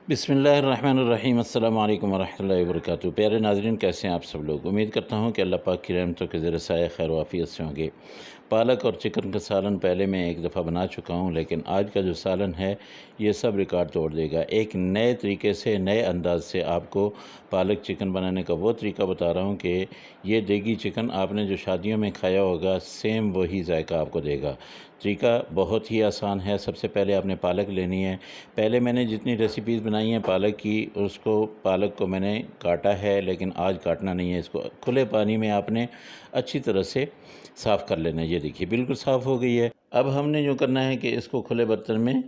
बिस्मिल्लाहिर्रहमानिर्रहीम अस्सलाम वालेकुम वरहमतुल्लाहि वबरकातुहू। प्यारे नाज़रीन, कैसे हैं आप सब लोग। उम्मीद करता हूँ कि अल्लाह पाक की रहमतों के ज़रिए साया खैर वाफ़ियत से होंगे। पालक और चिकन का सालन पहले मैं एक दफ़ा बना चुका हूँ, लेकिन आज का जो सालन है ये सब रिकॉर्ड तोड़ देगा। एक नए तरीके से, नए अंदाज़ से आपको पालक चिकन बनाने का वो तरीका बता रहा हूँ कि ये देगी चिकन आपने जो शादियों में खाया होगा, सेम वही जायका आपको देगा। तरीका बहुत ही आसान है। सबसे पहले आपने पालक लेनी है। पहले मैंने जितनी रेसिपीज़ बनाई हैं पालक की, उसको पालक को मैंने काटा है, लेकिन आज काटना नहीं है। इसको खुले पानी में आपने अच्छी तरह से साफ़ कर लेना है। ये देखिए बिल्कुल साफ़ हो गई है। अब हमने जो करना है कि इसको खुले बर्तन में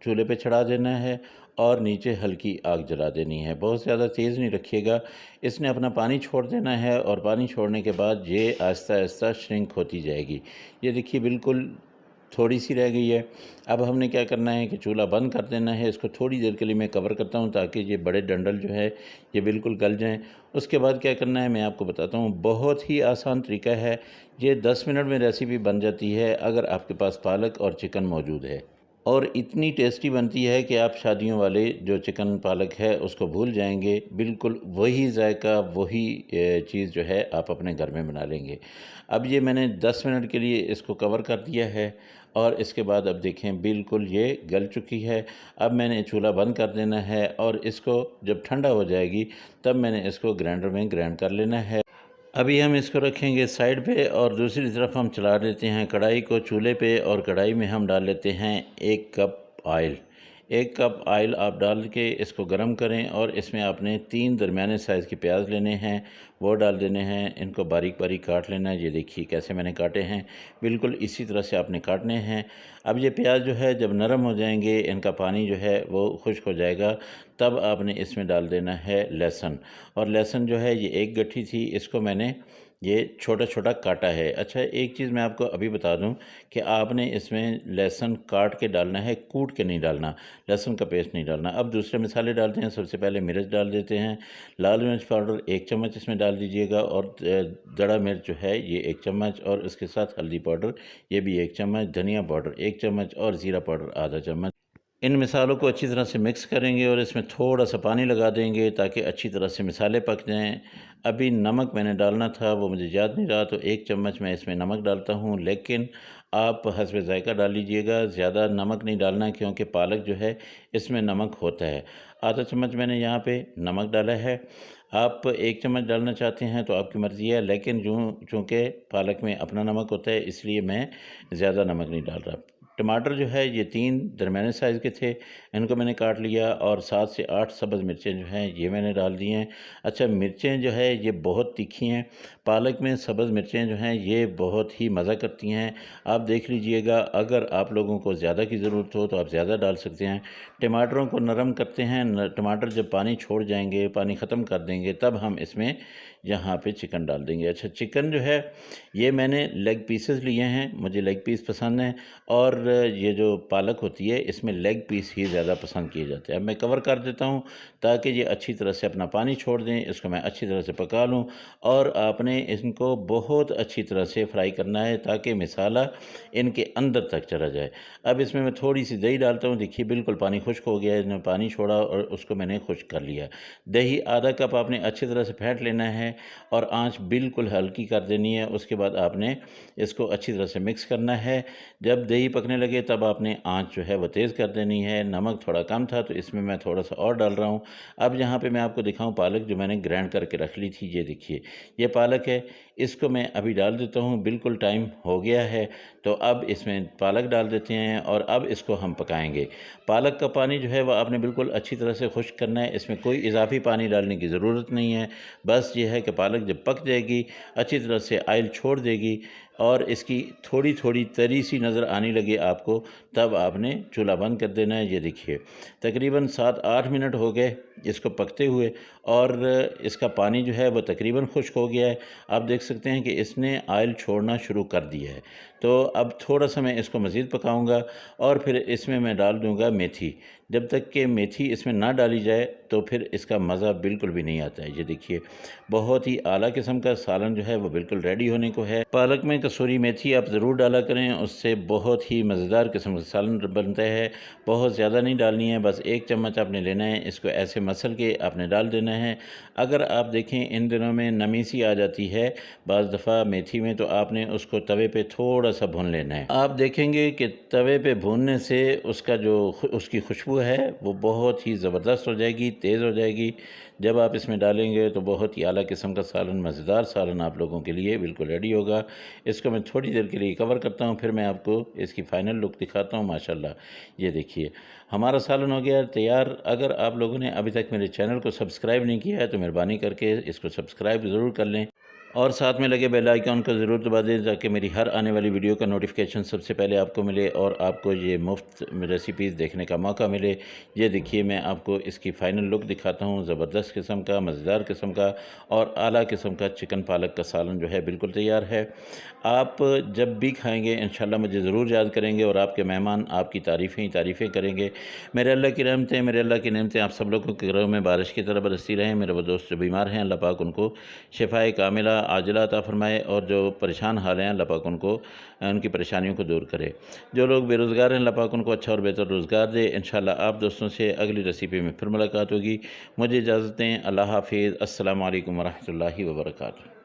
चूल्हे पे चढ़ा देना है और नीचे हल्की आग जला देनी है। बहुत ज़्यादा तेज़ नहीं रखिएगा। इसने अपना पानी छोड़ देना है और पानी छोड़ने के बाद ये आहिस्ता आहिस्ता श्रिंक होती जाएगी। ये देखिए बिल्कुल थोड़ी सी रह गई है। अब हमने क्या करना है कि चूल्हा बंद कर देना है। इसको थोड़ी देर के लिए मैं कवर करता हूँ ताकि ये बड़े डंडल जो है ये बिल्कुल गल जाएं। उसके बाद क्या करना है मैं आपको बताता हूँ। बहुत ही आसान तरीका है। ये 10 मिनट में रेसिपी बन जाती है अगर आपके पास पालक और चिकन मौजूद है, और इतनी टेस्टी बनती है कि आप शादियों वाले जो चिकन पालक है उसको भूल जाएंगे। बिल्कुल वही जायका, वही चीज़ जो है आप अपने घर में बना लेंगे। अब ये मैंने 10 मिनट के लिए इसको कवर कर दिया है और इसके बाद अब देखें बिल्कुल ये गल चुकी है। अब मैंने चूल्हा बंद कर देना है और इसको जब ठंडा हो जाएगी तब मैंने इसको ग्राइंडर में ग्राइंड कर लेना है। अभी हम इसको रखेंगे साइड पे और दूसरी तरफ हम चला देते हैं कढ़ाई को चूल्हे पे, और कढ़ाई में हम डाल लेते हैं 1 कप ऑयल। 1 कप ऑयल आप डाल के इसको गरम करें और इसमें आपने 3 दरमियाने साइज़ के प्याज लेने हैं, वो डाल देने हैं। इनको बारीक बारीक काट लेना है। ये देखिए कैसे मैंने काटे हैं, बिल्कुल इसी तरह से आपने काटने हैं। अब ये प्याज जो है जब नरम हो जाएंगे, इनका पानी जो है वो खुश्क हो जाएगा, तब आपने इसमें डाल देना है लहसुन। और लहसुन जो है ये एक गट्ठी थी, इसको मैंने ये छोटा छोटा काटा है। अच्छा, एक चीज़ मैं आपको अभी बता दूं कि आपने इसमें लहसुन काट के डालना है, कूट के नहीं डालना। लहसुन का पेस्ट नहीं डालना। अब दूसरे मसाले डालते हैं। सबसे पहले मिर्च डाल देते हैं। लाल मिर्च पाउडर 1 चम्मच इसमें डाल दीजिएगा, और दड़ा मिर्च जो है ये 1 चम्मच, और इसके साथ हल्दी पाउडर ये भी 1 चम्मच, धनिया पाउडर 1 चम्मच और ज़ीरा पाउडर आधा चम्मच। इन मिसालों को अच्छी तरह से मिक्स करेंगे और इसमें थोड़ा सा पानी लगा देंगे ताकि अच्छी तरह से मिसाले पक जाएं। अभी नमक मैंने डालना था, वो मुझे याद नहीं रहा, तो 1 चम्मच मैं इसमें नमक डालता हूं, लेकिन आप हस्बे ज़ायक़ा डाल लीजिएगा। ज़्यादा नमक नहीं डालना क्योंकि पालक जो है इसमें नमक होता है। आधा चम्मच मैंने यहाँ पे नमक डाला है। आप 1 चम्मच डालना चाहते हैं तो आपकी मर्ज़ी है, लेकिन चूँकि पालक में अपना नमक होता है इसलिए मैं ज़्यादा नमक नहीं डाल रहा। टमाटर जो है ये 3 दरमियाने साइज़ के थे, इनको मैंने काट लिया, और 7 से 8 सब्ज़ मिर्चें जो हैं ये मैंने डाल दी हैं। अच्छा, मिर्चें जो है ये बहुत तीखी हैं। पालक में सब्ज़ मिर्चें जो हैं ये बहुत ही मज़ा करती हैं। आप देख लीजिएगा, अगर आप लोगों को ज़्यादा की ज़रूरत हो तो आप ज़्यादा डाल सकते हैं। टमाटरों को नरम करते हैं। टमाटर जब पानी छोड़ जाएंगे, पानी ख़त्म कर देंगे, तब हम इसमें यहाँ पे चिकन डाल देंगे। अच्छा, चिकन जो है ये मैंने लेग पीसेस लिए हैं, मुझे लेग पीस पसंद हैं, और ये जो पालक होती है इसमें लेग पीस ही ज़्यादा पसंद किए जाते हैं। अब मैं कवर कर देता हूँ ताकि ये अच्छी तरह से अपना पानी छोड़ दें। इसको मैं अच्छी तरह से पका लूँ, और आपने इनको बहुत अच्छी तरह से फ्राई करना है ताकि मसाला इनके अंदर तक चला जाए। अब इसमें मैं थोड़ी सी दही डालता हूँ। देखिए बिल्कुल पानी खुश्क हो गया है, इसने पानी छोड़ा और उसको मैंने खुश्क कर लिया। दही आधा कप आपने अच्छी तरह से फेंट लेना है और आँच बिल्कुल हल्की कर देनी है। उसके बाद आपने इसको अच्छी तरह से मिक्स करना है। जब दही पकने लगे तब आपने आँच जो है वो तेज़ कर देनी है। नमक थोड़ा कम था तो इसमें मैं थोड़ा सा और डाल रहा हूँ। अब यहाँ पे मैं आपको दिखाऊँ पालक जो मैंने ग्राइंड करके रख ली थी, ये देखिए ये पालक है। इसको मैं अभी डाल देता हूँ। बिल्कुल टाइम हो गया है, तो अब इसमें पालक डाल देते हैं और अब इसको हम पकाएंगे। पालक का पानी जो है वो आपने बिल्कुल अच्छी तरह से खुश्क करना है। इसमें कोई इजाफी पानी डालने की ज़रूरत नहीं है। बस ये है कि पालक जब पक जाएगी, अच्छी तरह से ऑयल छोड़ देगी और इसकी थोड़ी थोड़ी तरी सी नज़र आने लगे आपको, तब आपने चूल्हा बंद कर देना है। ये देखिए तकरीबन 7-8 मिनट हो गए इसको पकते हुए, और इसका पानी जो है वो तकरीबन खुश्क हो गया है। आप देख सकते हैं कि इसने ऑयल छोड़ना शुरू कर दिया है। तो अब थोड़ा-सा मैं इसको मज़ीद पकाऊँगा और फिर इसमें मैं डाल दूँगा मेथी। जब तक कि मेथी इसमें ना डाली जाए तो फिर इसका मज़ा बिल्कुल भी नहीं आता है। ये देखिए, बहुत ही आला किस्म का सालन जो है वो बिल्कुल रेडी होने को है। पालक में कसूरी मेथी आप ज़रूर डाला करें, उससे बहुत ही मज़ेदार किस्म का सालन बनता है। बहुत ज़्यादा नहीं डालनी है, बस 1 चम्मच आपने लेना है, इसको ऐसे मसल के आपने डाल देना है। अगर आप देखें इन दिनों में नमी सी आ जाती है बाज़ दफ़ा मेथी में, तो आपने उसको तवे पे थोड़ा-सा भून लेना है। आप देखेंगे कि तवे पे भूनने से उसका जो उसकी खुशबू है वो बहुत ही ज़बरदस्त हो जाएगी, तेज़ हो जाएगी। जब आप इसमें डालेंगे तो बहुत ही आला किस्म का सालन, मज़ेदार सालन आप लोगों के लिए बिल्कुल रेडी होगा। इसको मैं थोड़ी देर के लिए कवर करता हूँ, फिर मैं आपको इसकी फ़ाइनल लुक दिखाता हूँ। माशाल्लाह, ये देखिए हमारा सालन हो गया तैयार। अगर आप लोगों ने अभी तक मेरे चैनल को सब्सक्राइब नहीं किया है तो मेहरबानी करके इसको सब्सक्राइब ज़रूर कर लें और साथ में लगे बेल आइकन को ज़रूर दबा दें ताकि मेरी हर आने वाली वीडियो का नोटिफिकेशन सबसे पहले आपको मिले और आपको ये मुफ्त रेसिपीज़ देखने का मौका मिले। ये देखिए, मैं आपको इसकी फ़ाइनल लुक दिखाता हूँ। ज़बरदस्त किस्म का, मज़ेदार किस्म का और आला किस्म का चिकन पालक का सालन जो है बिल्कुल तैयार है। आप जब भी खाएँगे इंशाल्लाह मुझे ज़रूर याद करेंगे और आपके मेहमान आपकी तारीफ़ें ही तारीफ़ें करेंगे। मेरे अल्लाह की रहमतें, मेरे अल्लाह की नेमतें आप सब लोगों के घरों में बारिश की तरह बरसती रहें। मेरे वो दोस्त जो बीमार हैं, अल्लाह पाक उनको शिफ़ाए कामिला आजिला अता फ़रमाए और जो परेशान हाल हैं, अल्लाह पाक उनको उनकी परेशानियों को दूर करे। जो लोग बेरोज़गार हैं, अल्लाह पाक उनको अच्छा और बेहतर रोज़गार दे। इंशाल्लाह आप दोस्तों से अगली रेसिपी में फिर मुलाकात होगी। मुझे इजाज़त दें। अल्लाह हाफ़िज़। अस्सलामु अलैकुम व रहमतुल्लाहि व बरकातुहू।